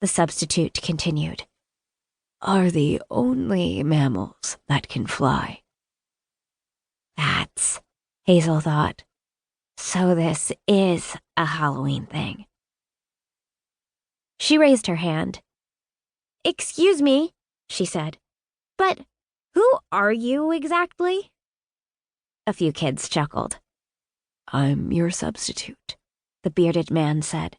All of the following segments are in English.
the substitute continued, are the only mammals that can fly. That's, Hazel thought. So this is a Halloween thing. She raised her hand. Excuse me, she said, but who are you exactly? A few kids chuckled. I'm your substitute, the bearded man said.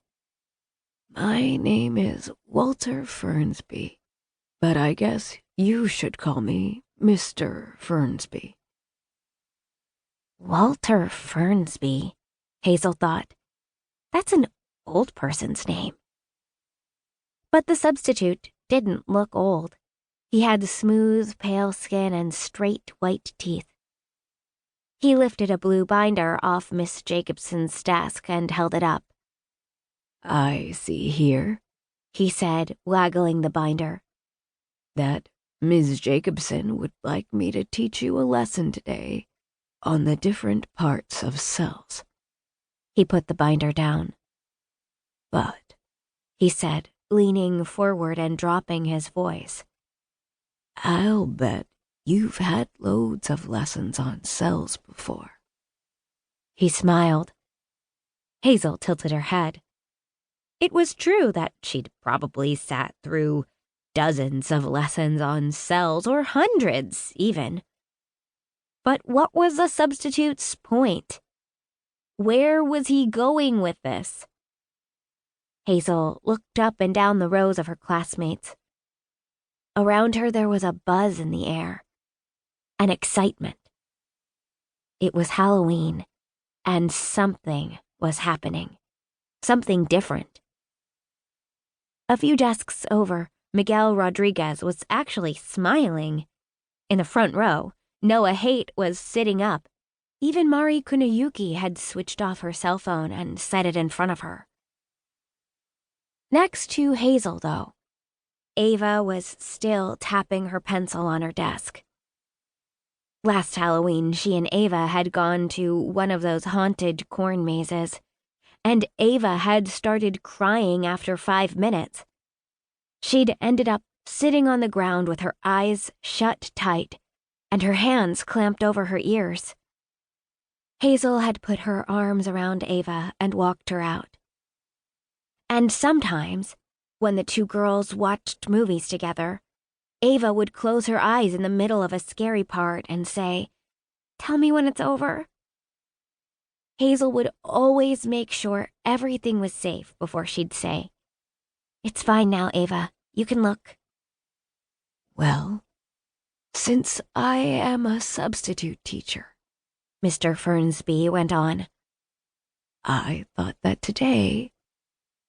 My name is Walter Fernsby, but I guess you should call me Mr. Fernsby. Walter Fernsby, Hazel thought. That's an old person's name. But the substitute didn't look old. He had smooth, pale skin and straight, white teeth. He lifted a blue binder off Miss Jacobson's desk and held it up. I see here, he said, waggling the binder, that Miss Jacobson would like me to teach you a lesson today on the different parts of cells. He put the binder down. But, he said, leaning forward and dropping his voice, I'll bet you've had loads of lessons on cells before. He smiled. Hazel tilted her head. It was true that she'd probably sat through dozens of lessons on cells, or hundreds, even. But what was the substitute's point? Where was he going with this? Hazel looked up and down the rows of her classmates. Around her there was a buzz in the air, an excitement. It was Halloween, and something was happening, something different. A few desks over, Miguel Rodriguez was actually smiling. In the front row, Noah Haight was sitting up. Even Mari Kunayuki had switched off her cell phone and set it in front of her. Next to Hazel, though, Ava was still tapping her pencil on her desk. Last Halloween, she and Ava had gone to one of those haunted corn mazes, and Ava had started crying after 5 minutes. She'd ended up sitting on the ground with her eyes shut tight and her hands clamped over her ears. Hazel had put her arms around Ava and walked her out. And sometimes, when the two girls watched movies together, Ava would close her eyes in the middle of a scary part and say, "Tell me when it's over." Hazel would always make sure everything was safe before she'd say, "It's fine now, Ava. You can look." Well, since I am a substitute teacher, Mr. Fernsby went on, I thought that today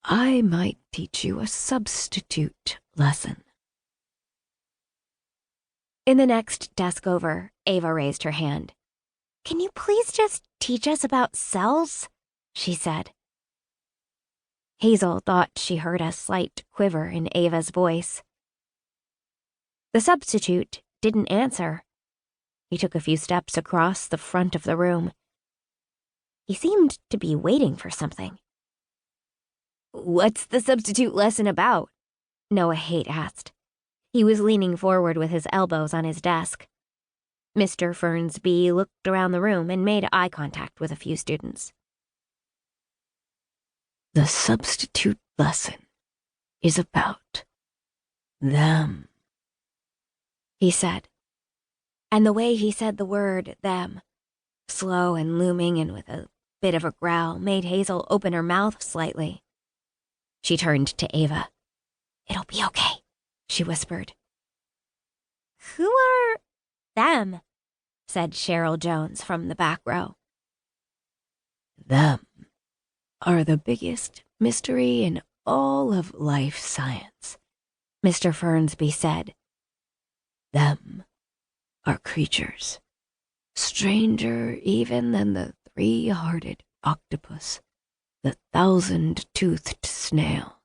I might teach you a substitute lesson. In the next desk over, Ava raised her hand. "Can you please just teach us about cells?" she said. Hazel thought she heard a slight quiver in Ava's voice. The substitute didn't answer. He took a few steps across the front of the room. He seemed to be waiting for something. "What's the substitute lesson about?" Noah Haight asked. He was leaning forward with his elbows on his desk. Mr. Fernsby looked around the room and made eye contact with a few students. The substitute lesson is about them, he said. And the way he said the word them, slow and looming and with a bit of a growl, made Hazel open her mouth slightly. She turned to Ava. "It'll be okay," she whispered. "Who are them?" said Cheryl Jones from the back row. Them are the biggest mystery in all of life science, Mr. Fernsby said. Them are creatures, stranger even than the 3-hearted octopus, the 1,000-toothed snail,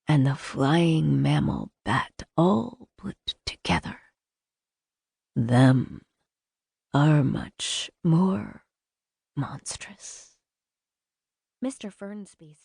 and the flying mammal bat all put together. Them are much more monstrous. Mr. Fernsby's